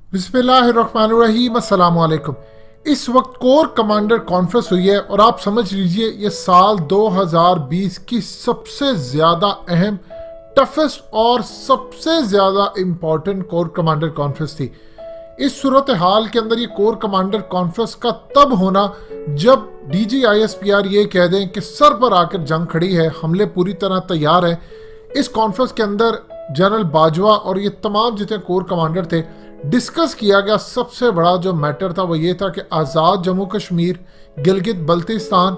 बिस्मिल्लाहिर्रहमानिर्रहीम, अस्सलाम वालेकुम। इस वक्त कोर कमांडर कॉन्फ्रेंस हुई है और आप समझ लीजिए ये साल 2020 की सबसे ज़्यादा अहम, टफेस्ट और सबसे ज़्यादा इम्पोर्टेंट कोर कमांडर कॉन्फ्रेंस थी। इस सूरत हाल के अंदर ये कोर कमांडर कॉन्फ्रेंस का तब होना जब DGISPR ये कह दें कि सर पर आकर जंग खड़ी है, हमले पूरी तरह तैयार है। इस कॉन्फ्रेंस के अंदर जनरल बाजवा और ये तमाम जितने कोर कमांडर थे, डिस्कस किया गया सबसे बड़ा जो मैटर था वो ये था कि आज़ाद जम्मू कश्मीर, गिलगित बल्तिस्तान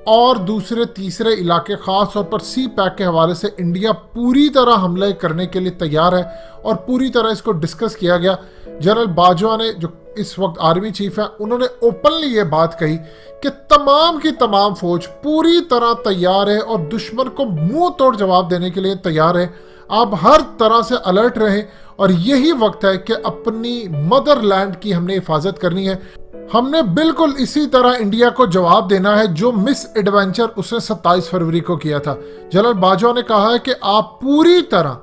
और दूसरे तीसरे इलाके, ख़ास तौर पर सी पैक के हवाले से इंडिया पूरी तरह हमले करने के लिए तैयार है और पूरी तरह इसको डिस्कस किया गया। जनरल बाजवा ने, जो इस वक्त आर्मी चीफ है, उन्होंने ओपनली ये बात कही कि तमाम की तमाम फौज पूरी तरह तैयार है और दुश्मन को मुंह तोड़ जवाब देने के लिए तैयार है। आप हर तरह से अलर्ट रहें और यही वक्त है कि अपनी मदरलैंड की हमने हिफाजत करनी है। हमने बिल्कुल इसी तरह इंडिया को जवाब देना है जो मिस एडवेंचर उसने 27 फरवरी को किया था। जनरल बाजवा ने कहा है कि आप पूरी तरह,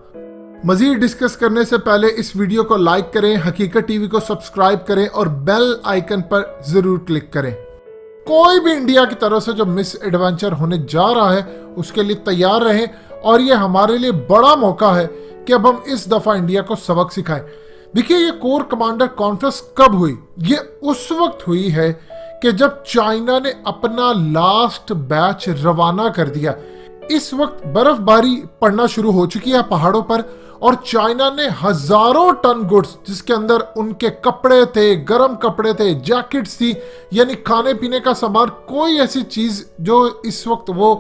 मजीद डिस्कस करने से पहले इस वीडियो को लाइक करें, हकीकत टीवी को सब्सक्राइब करें और बेल आइकन पर जरूर क्लिक करें। कोई भी इंडिया की तरफ से जो मिस एडवेंचर होने जा रहा है उसके लिए तैयार रहें और ये हमारे लिए बड़ा मौका है कि अब हम इस दफा इंडिया को सबक सिखाएं। देखिए, ये कोर कमांडर कॉन्फ्रेंस कब हुई? ये उस वक्त हुई है कि जब चाइना ने अपना लास्ट बैच रवाना कर दिया। इस वक्त बर्फबारी पड़ना शुरू हो चुकी है पहाड़ों पर और चाइना ने हजारों टन गुड्स, जिसके अंदर उनके कपड़े थे, गर्म कपड़े थे, जैकेट्स थी, यानी खाने पीने का सामान, कोई ऐसी चीज जो इस वक्त वो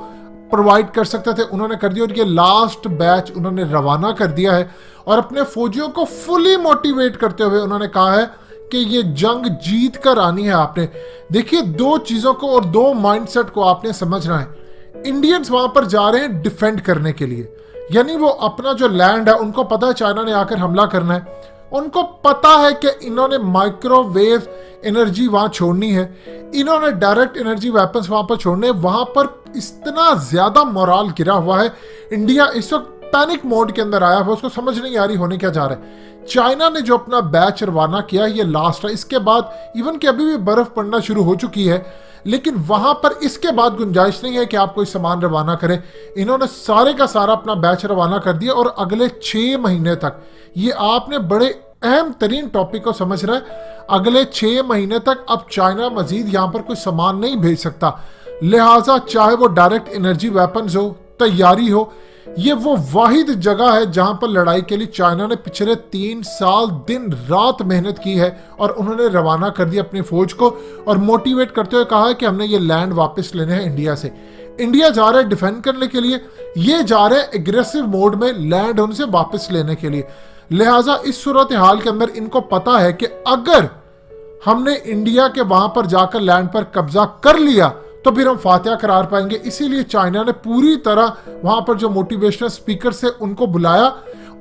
प्रोवाइड कर सकते थे, उन्होंने कर दिया और ये लास्ट बैच उन्होंने रवाना कर दिया है। और अपने फौजियों को फुली मोटिवेट करते हुए उन्होंने कहा है कि ये जंग जीत कर आनी है आपने। देखिए, दो चीजों को और दो माइंडसेट को आपने समझना है। इंडियंस वहां पर जा रहे हैं डिफेंड करने के लिए, यानी वो अपना जो लैंड है, उनको पता है चाइना ने आकर हमला करना है, उनको पता है कि इन्होंने माइक्रोवेव एनर्जी वहां छोड़नी है, इन्होंने डायरेक्ट एनर्जी वेपन्स वहां पर छोड़ने। वहां पर इतना ज्यादा मोराल गिरा हुआ है, इंडिया इस वक्त पैनिक मोड के अंदर आया हुआ, उसको समझ नहीं आ रही होने क्या जा रहा है। चाइना ने जो अपना बैच रवाना किया, ये लास्ट है। इसके बाद इवन कि अभी भी बर्फ पड़ना शुरू हो चुकी है, लेकिन वहां पर इसके बाद गुंजाइश नहीं है कि आप कोई सामान रवाना करें। इन्होंने सारे का सारा अपना बैच रवाना कर दिया और अगले 6 महीने तक, ये आपने बड़े अहम तरीन टॉपिक को समझ रहा है, अगले 6 महीने तक अब चाइना मजीद यहां पर कोई सामान नहीं भेज सकता। लिहाजा चाहे वो डायरेक्ट एनर्जी वेपन्स हो, तैयारी हो, ये वो वाहिद जगह है जहां पर लड़ाई के लिए चाइना ने पिछले 3 साल दिन रात मेहनत की है और उन्होंने रवाना कर दिया अपनी फौज को और मोटिवेट करते हुए कहा है कि हमने ये लैंड वापस लेने हैं इंडिया से। इंडिया जा रहा है डिफेंड करने के लिए, ये जा रहे हैं एग्रेसिव मोड में लैंड उनसे वापस लेने के लिए। लिहाजा इस सूरत हाल के अंदर इनको पता है कि अगर हमने इंडिया के वहां पर जाकर लैंड पर कब्जा कर लिया तो फिर हम फातिहा करार पाएंगे। इसीलिए चाइना ने पूरी तरह वहां पर जो मोटिवेशनल स्पीकर से उनको बुलाया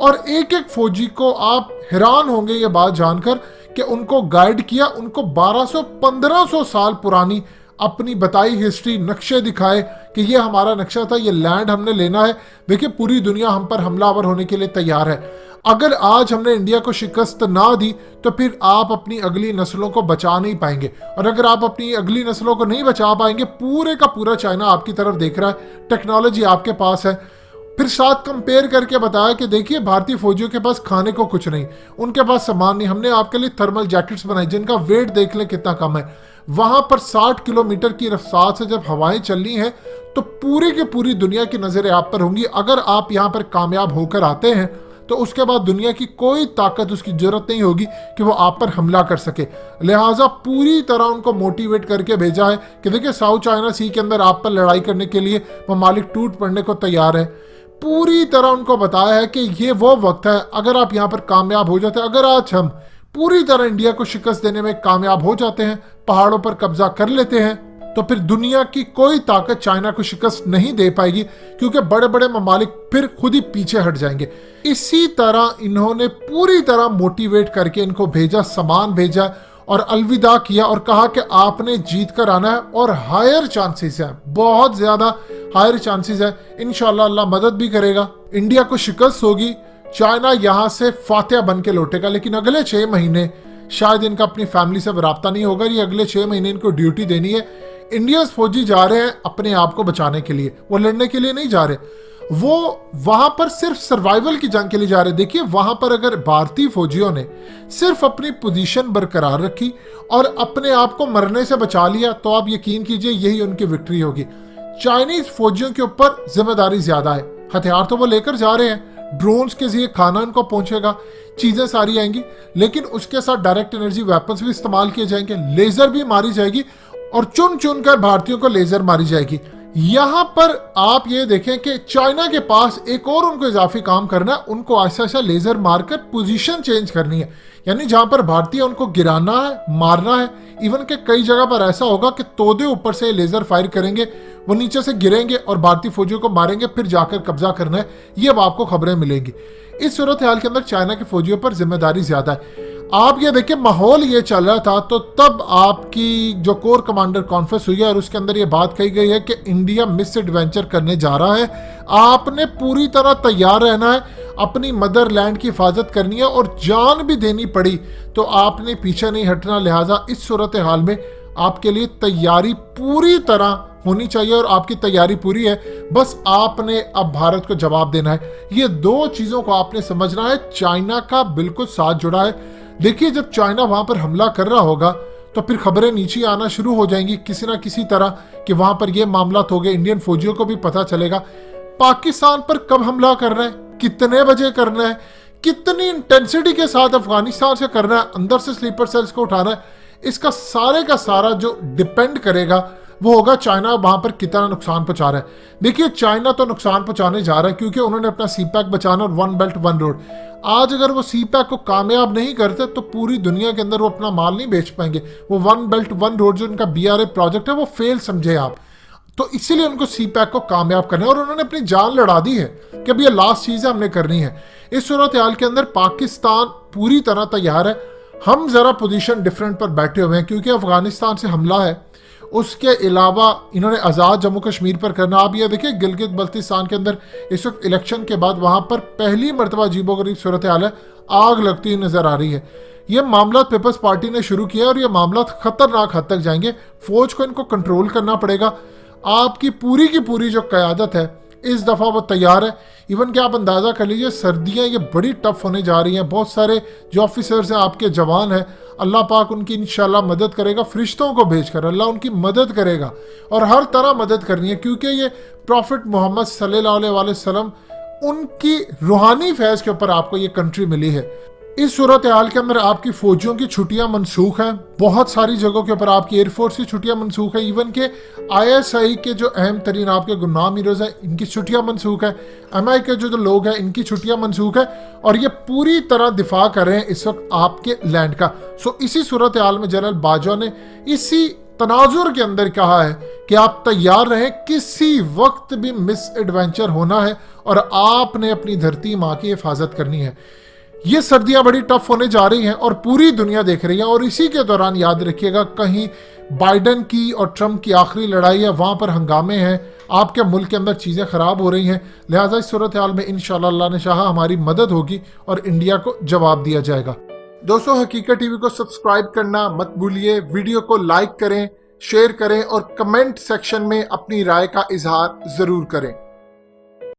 और एक एक फौजी को, आप हैरान होंगे ये बात जानकर, कि उनको गाइड किया, उनको 1200-1500 साल पुरानी अपनी बताई हिस्ट्री, नक्शे दिखाए कि ये हमारा नक्शा था, ये लैंड हमने लेना है। देखिए, पूरी दुनिया हम पर हमलावर होने के लिए तैयार है। अगर आज हमने इंडिया को शिकस्त ना दी तो फिर आप अपनी अगली नस्लों को बचा नहीं पाएंगे, और अगर आप अपनी अगली नस्लों को नहीं बचा पाएंगे, पूरे का पूरा चाइना आपकी तरफ देख रहा है, टेक्नोलॉजी आपके पास है। फिर साथ कंपेयर करके बताया कि देखिए, भारतीय फौजियों के पास खाने को कुछ नहीं, उनके पास सामान नहीं, हमने आपके लिए थर्मल जैकेट्स बनाई जिनका वेट देख लें कितना कम है। वहां पर 60 किलोमीटर की रफ्तार से जब हवाएं चलनी है तो पूरी की पूरी दुनिया की नजरें आप पर होंगी। अगर आप यहां पर कामयाब होकर आते हैं तो उसके बाद दुनिया की कोई ताकत, उसकी जरूरत नहीं होगी कि वो आप पर हमला कर सके। लिहाजा पूरी तरह उनको मोटिवेट करके भेजा है कि देखिए, साउथ चाइना सी के अंदर आप पर लड़ाई करने के लिए ममालिक टूट पड़ने को तैयार है। पूरी तरह उनको बताया है कि ये वो वक्त है, अगर आप यहाँ पर कामयाब हो जाते हैं, अगर आज हम पूरी तरह इंडिया को शिकस्त देने में कामयाब हो जाते हैं, पहाड़ों पर कब्जा कर लेते हैं, तो फिर दुनिया की कोई ताकत चाइना को शिकस्त नहीं दे पाएगी, क्योंकि बड़े बड़े ममालिक फिर खुद ही पीछे हट जाएंगे। इसी तरह इन्होंने पूरी तरह मोटिवेट करके इनको भेजा, सामान भेजा और अलविदा किया और कहा कि आपने जीत कर आना है और हायर चांसेस है, बहुत ज्यादा हायर चांसेस है, इंशाल्लाह अल्लाह मदद भी करेगा। इंडिया को शिकस्त होगी, चाइना यहां से फातिहा बन के लौटेगा, लेकिन अगले 6 महीने शायद इनका अपनी फैमिली से रब्ता नहीं होगा। ये अगले 6 महीने इनको ड्यूटी देनी है। इंडियंस फौजी जा रहे हैं अपने आप को बचाने के लिए, वो लड़ने के लिए नहीं जा रहे, वो वहां पर सिर्फ सर्वाइवल की जंग के लिए जा रहे। देखिए वहां पर अगर भारतीय फौजियों ने सिर्फ अपनी पोजीशन बरकरार रखी और अपने आप को मरने से बचा लिया, तो आप यकीन कीजिए यही उनकी विक्ट्री होगी। चाइनीज फौजियों के ऊपर जिम्मेदारी ज्यादा है। हथियार तो वो लेकर जा रहे हैं, ड्रोन्स के जरिए खाना इनको पहुंचेगा, चीजें सारी आएंगी, लेकिन उसके साथ डायरेक्ट एनर्जी वेपन्स भी इस्तेमाल किए जाएंगे, लेजर भी मारी जाएगी और चुन चुन कर भारतीयों को लेजर मारी जाएगी। यहां पर आप ये देखें कि चाइना के पास एक और उनको इजाफी काम करना है, उनको ऐसा ऐसा लेजर मारकर पोजीशन चेंज करनी है। यानी जहां पर भारतीय उनको गिराना है, मारना है, इवन के कई जगह पर ऐसा होगा कि तोदे ऊपर से लेजर फायर करेंगे, वो नीचे से गिरेंगे और भारतीय फौजियों को मारेंगे, फिर जाकर कब्जा करना है। ये अब आपको खबरें मिलेंगी। इस सूरत हाल के अंदर चाइना के फौजियों पर जिम्मेदारी ज्यादा है। आप ये देखिए माहौल ये चल रहा था, तो तब आपकी जो कोर कमांडर कॉन्फ्रेंस हुई है और उसके अंदर ये बात कही गई है कि इंडिया मिस एडवेंचर करने जा रहा है, आपने पूरी तरह तैयार रहना है, अपनी मदरलैंड की हिफाजत करनी है और जान भी देनी पड़ी तो आपने पीछे नहीं हटना। लिहाजा इस सूरत हाल में आपके लिए तैयारी पूरी तरह होनी चाहिए और आपकी तैयारी पूरी है, बस आपने अब भारत को जवाब देना है। ये दो चीजों को आपने समझना है। चाइना का बिल्कुल साथ जुड़ा है। देखिए जब चाइना वहां पर हमला कर रहा होगा तो फिर खबरें नीचे आना शुरू हो जाएंगी किसी ना किसी तरह कि वहां पर ये मामला हो गए। इंडियन फौजियों को भी पता चलेगा पाकिस्तान पर कब हमला करना है, कितने बजे करना है, कितनी इंटेंसिटी के साथ अफगानिस्तान से करना है, अंदर से स्लीपर सेल्स को उठाना है। इसका सारे का सारा जो डिपेंड करेगा वो होगा चाइना वहां पर कितना नुकसान पहुंचा रहा है। देखिए चाइना तो नुकसान पहुंचाने जा रहा है क्योंकि उन्होंने अपना सी पैक बचाना और वन बेल्ट वन रोड। आज अगर वो सी पैक को कामयाब नहीं करते तो पूरी दुनिया के अंदर वो अपना माल नहीं बेच पाएंगे। वो वन बेल्ट वन रोड जो उनका BRA प्रोजेक्ट है वो फेल समझे आप, तो इसीलिए उनको सी पैक को कामयाब करना है और उन्होंने अपनी जान लड़ा दी है कि अब ये लास्ट चीज है हमने करनी है। इस सूरत हाल के अंदर पाकिस्तान पूरी तरह तैयार है। हम जरा पोजीशन डिफरेंट पर बैठे हुए हैं क्योंकि अफगानिस्तान से हमला है, उसके अलावा इन्होंने आज़ाद जम्मू कश्मीर पर करना। आप ये देखिए गिलगित बल्तिस्तान के अंदर इस वक्त इलेक्शन के बाद वहां पर पहली मरतबा अजीबोगरीब सूरत हाल है, आग लगती हुई नजर आ रही है। ये मामला पीपल्स पार्टी ने शुरू किया और ये मामला खतरनाक हद तक जाएंगे। फौज को इनको कंट्रोल करना पड़ेगा। आपकी पूरी की पूरी जो क़यादत है इस दफ़ा वो तैयार है। इवन कि आप अंदाज़ा कर लीजिए सर्दियाँ ये बड़ी टफ होने जा रही हैं। बहुत सारे जो ऑफिसर्स हैं आपके जवान हैं, अल्लाह पाक उनकी इंशाल्लाह मदद करेगा, फरिश्तों को भेजकर अल्लाह उनकी मदद करेगा और हर तरह मदद करनी है क्योंकि ये प्रॉफिट मोहम्मद सल्लल्लाहु अलैहि वसल्लम उनकी रूहानी फैज़ के ऊपर आपको ये कंट्री मिली है। इस सूरत हाल के अंदर आपकी फौजियों की छुट्टियां मनसूख हैं, बहुत सारी जगहों के ऊपर आपकी एयरफोर्स की छुट्टियां मनसूख है। इवन के ISI के जो अहम तरीन आपके गुमनाम हीरोज हैं इनकी छुट्टियां मनसूख है। MI के जो लोग हैं इनकी छुट्टियां मनसूख है और ये पूरी तरह दिफा कर रहे हैं इस वक्त आपके लैंड का। सो इसी सूरत हाल में जनरल बाजवा ने इसी तनाजुर के अंदर कहा है कि आप तैयार रहें, किसी वक्त भी मिस एडवेंचर होना है और आपने अपनी धरती माँ की हिफाजत करनी है। ये सर्दियां बड़ी टफ होने जा रही हैं और पूरी दुनिया देख रही है और इसी के दौरान याद रखिएगा कहीं बाइडन की और ट्रंप की आखिरी लड़ाई है, वहां पर हंगामे हैं, आपके मुल्क के अंदर चीज़ें ख़राब हो रही हैं। लिहाजा इस सूरत हाल में इंशाल्लाह अल्लाह ने चाहा हमारी मदद होगी और इंडिया को जवाब दिया जाएगा। दोस्तों हकीकत टीवी को सब्सक्राइब करना मत भूलिए, वीडियो को लाइक करें, शेयर करें और कमेंट सेक्शन में अपनी राय का इजहार ज़रूर करें।